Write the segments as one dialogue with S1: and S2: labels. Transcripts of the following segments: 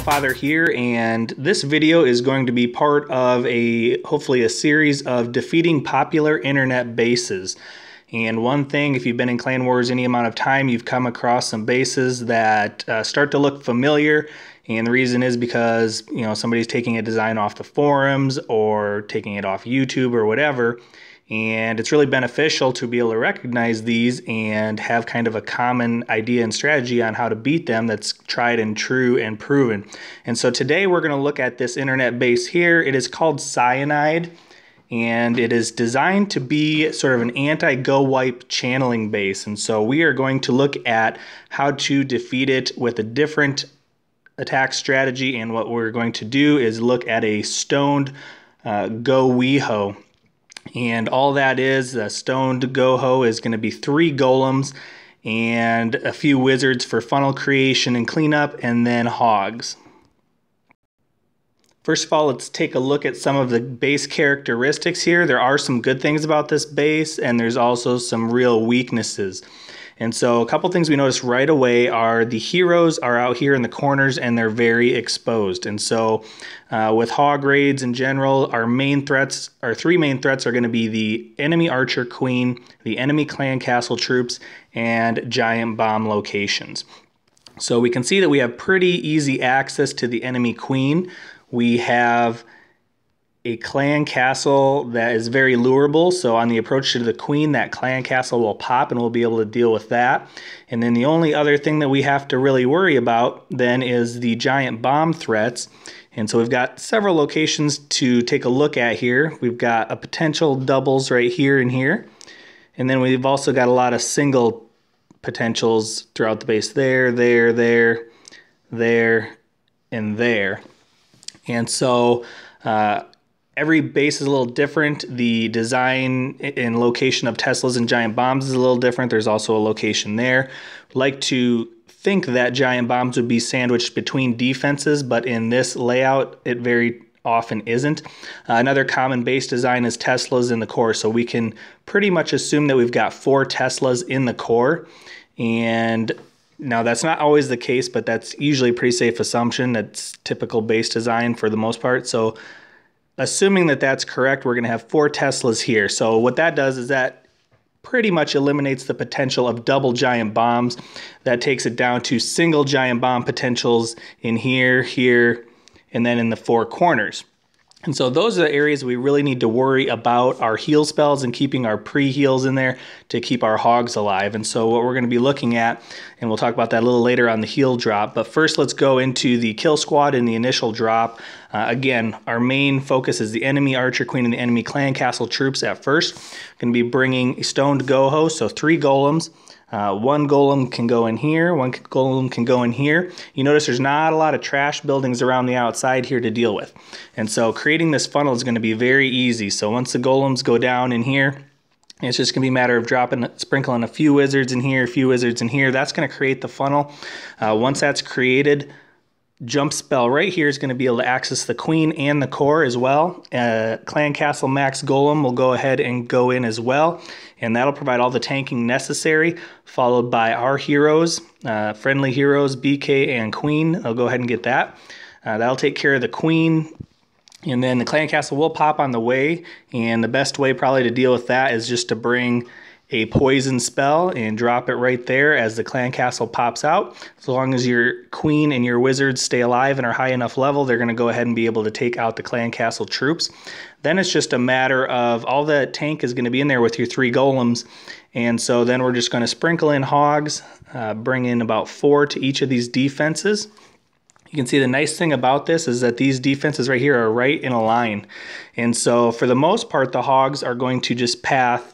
S1: Father here, and this video is going to be part of hopefully a series of defeating popular internet bases. And one thing, if you've been in Clan Wars any amount of time, you've come across some bases that start to look familiar, and the reason is because somebody's taking a design off the forums or taking it off YouTube or whatever. And it's really beneficial to be able to recognize these and have kind of a common idea and strategy on how to beat them that's tried and true and proven. And so today we're going to look at this internet base here. It is called Cyanide, and it is designed to be sort of an anti-GoWiHo channeling base. And so we are going to look at how to defeat it with a different attack strategy. And what we're going to do is look at a Stoned GoWiHo. And all that is, Stoned GoWiHo is going to be 3 golems and a few wizards for funnel creation and cleanup, and then hogs. First of all, let's take a look at some of the base characteristics here. There are some good things about this base, and there's also some real weaknesses. And so a couple things we notice right away are the heroes are out here in the corners and they're very exposed. And so with hog raids in general, our 3 main threats are going to be the enemy archer queen, the enemy clan castle troops, and giant bomb locations. So we can see that we have pretty easy access to the enemy queen. We have a clan castle that is very lurable, so on the approach to the queen, that clan castle will pop and we'll be able to deal with that. And then the only other thing that we have to really worry about then is the giant bomb threats. And so we've got several locations to take a look at here. We've got a potential doubles right here and here. And then we've also got a lot of single potentials throughout the base there, there, and there. And so every base is a little different. The design and location of Teslas and giant bombs is a little different. There's also a location there. Like to think that giant bombs would be sandwiched between defenses, but in this layout, it very often isn't. Another common base design is Teslas in the core. So we can pretty much assume that we've got 4 Teslas in the core. And now that's not always the case, but that's usually a pretty safe assumption. That's typical base design for the most part. So assuming that that's correct, we're going to have 4 Teslas here. So what that does is that pretty much eliminates the potential of double giant bombs. That takes it down to single giant bomb potentials in here, here, and then in the 4 corners. And so those are the areas we really need to worry about our heal spells and keeping our pre-heals in there to keep our hogs alive. And so what we're going to be looking at, and we'll talk about that a little later on the heal drop, but first let's go into the kill squad in the initial drop. Again, our main focus is the enemy archer queen and the enemy clan castle troops at first. Going to be bringing a Stoned GoWiHo, so 3 golems. 1 golem can go in here, 1 golem can go in here. You notice there's not a lot of trash buildings around the outside here to deal with. And so creating this funnel is going to be very easy. So once the golems go down in here, it's just going to be a matter of sprinkling a few wizards in here, a few wizards in here. That's going to create the funnel. Once that's created, jump spell right here is going to be able to access the queen and the core as well. Clan Castle Max Golem will go ahead and go in as well, and that'll provide all the tanking necessary, followed by our heroes, friendly heroes, BK and Queen. I'll go ahead and get that. That'll take care of the queen, and then the Clan Castle will pop on the way, and the best way probably to deal with that is just to bring a poison spell and drop it right there as the clan castle pops out. As long as your queen and your wizards stay alive and are high enough level, they're going to go ahead and be able to take out the clan castle troops. Then it's just a matter of all the tank is going to be in there with your 3 golems, and so then we're just going to sprinkle in hogs, bring in about 4 to each of these defenses. You can see the nice thing about this is that these defenses right here are right in a line, and so for the most part the hogs are going to just path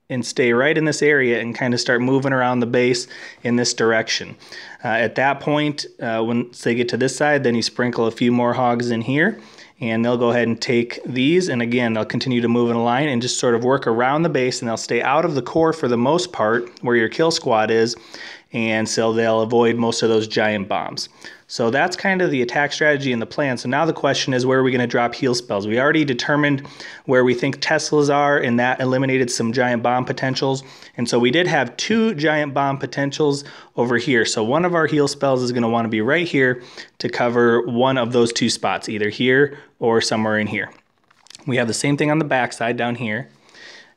S1: and stay right in this area and kind of start moving around the base in this direction. At that point, once they get to this side, then you sprinkle a few more hogs in here, and they'll go ahead and take these, and again, they'll continue to move in a line and just sort of work around the base, and they'll stay out of the core for the most part, where your kill squad is, and so they'll avoid most of those giant bombs. So that's kind of the attack strategy and the plan. So now the question is, where are we going to drop heal spells? We already determined where we think Teslas are, and that eliminated some giant bomb potentials. And so we did have 2 giant bomb potentials over here. So one of our heal spells is going to want to be right here to cover one of those 2 spots, either here or somewhere in here. We have the same thing on the back side down here.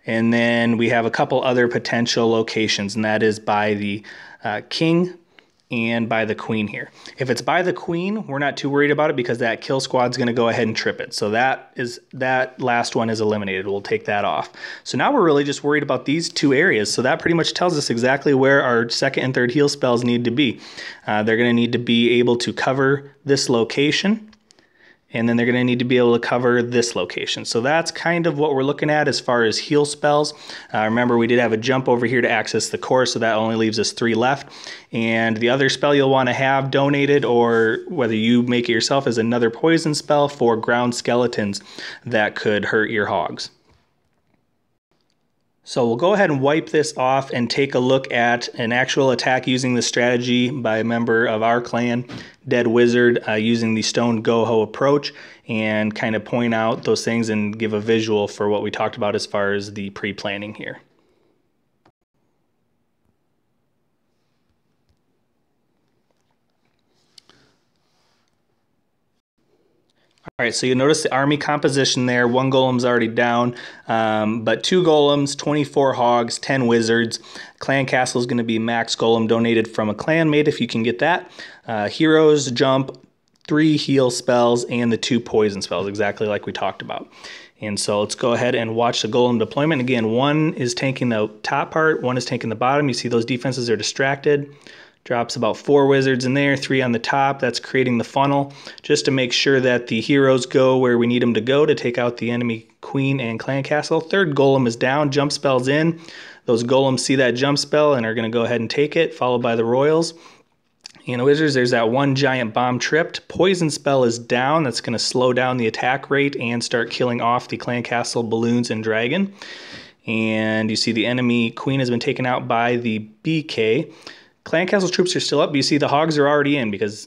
S1: And then we have a couple other potential locations, and that is by the king and by the queen here. If it's by the queen, we're not too worried about it because that kill squad's going to go ahead and trip it. So that last one is eliminated. We'll take that off. So now we're really just worried about these 2 areas. So that pretty much tells us exactly where our second and third heal spells need to be. They're going to need to be able to cover this location, and then they're going to need to be able to cover this location. So that's kind of what we're looking at as far as heal spells. Remember, we did have a jump over here to access the core, so that only leaves us 3 left. And the other spell you'll want to have donated, or whether you make it yourself, is another poison spell for ground skeletons that could hurt your hogs. So we'll go ahead and wipe this off and take a look at an actual attack using the strategy by a member of our clan, Dead Wizard, using the Stoned GoWiHo approach, and kind of point out those things and give a visual for what we talked about as far as the pre-planning here. All right, so you notice the army composition there. 1 golem's already down, but 2 golems, 24 hogs, 10 wizards. Clan castle is going to be max golem donated from a clanmate if you can get that. Heroes, jump, 3 heal spells, and the 2 poison spells, exactly like we talked about. And so let's go ahead and watch the golem deployment. Again, 1 is tanking the top part, 1 is tanking the bottom. You see those defenses are distracted. Drops about 4 wizards in there, 3 on the top. That's creating the funnel just to make sure that the heroes go where we need them to go to take out the enemy queen and clan castle. 3rd golem is down, jump spell's in. Those golems see that jump spell and are going to go ahead and take it, followed by the royals. And wizards, there's that 1 giant bomb tripped. Poison spell is down. That's going to slow down the attack rate and start killing off the clan castle, balloons, and dragon. And you see the enemy queen has been taken out by the BK. Clan castle troops are still up, but you see the hogs are already in because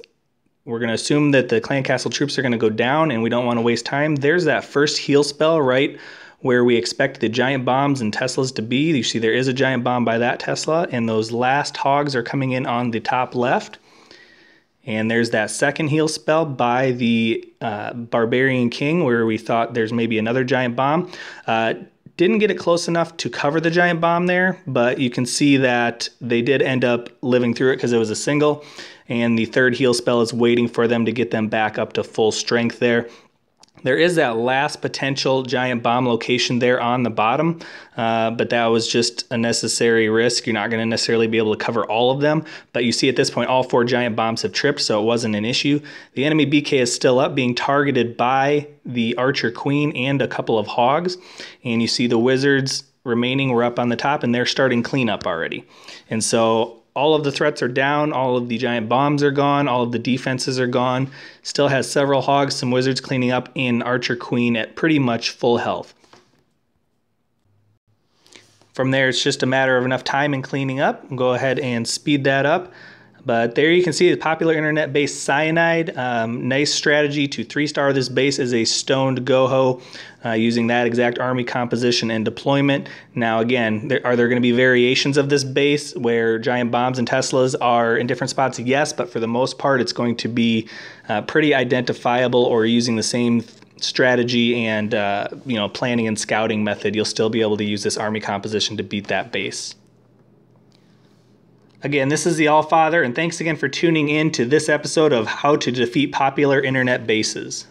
S1: we're going to assume that the clan castle troops are going to go down and we don't want to waste time. There's that first heal spell right where we expect the giant bombs and Teslas to be. You see there is a giant bomb by that Tesla, and those last hogs are coming in on the top left. And there's that second heal spell by the Barbarian King where we thought there's maybe another giant bomb. Didn't get it close enough to cover the giant bomb there, but you can see that they did end up living through it because it was a single, and the 3rd heal spell is waiting for them to get them back up to full strength there. There is that last potential giant bomb location there on the bottom, but that was just a necessary risk. You're not going to necessarily be able to cover all of them, but you see at this point all 4 giant bombs have tripped, so it wasn't an issue. The enemy BK is still up, being targeted by the archer queen and a couple of hogs, and you see the wizards remaining were up on the top, and they're starting cleanup already. And so all of the threats are down, all of the giant bombs are gone, all of the defenses are gone. Still has several hogs, some wizards cleaning up, in archer queen at pretty much full health. From there, it's just a matter of enough time and cleaning up. We'll go ahead and speed that up. But there you can see the popular internet base Cyanide. Nice strategy to 3-star this base is a Stoned GoWiHo using that exact army composition and deployment. Now again, are there going to be variations of this base where giant bombs and Teslas are in different spots? Yes, but for the most part it's going to be pretty identifiable, or using the same strategy and planning and scouting method. You'll still be able to use this army composition to beat that base. Again, this is the Allfather, and thanks again for tuning in to this episode of How to Defeat Popular Internet Bases.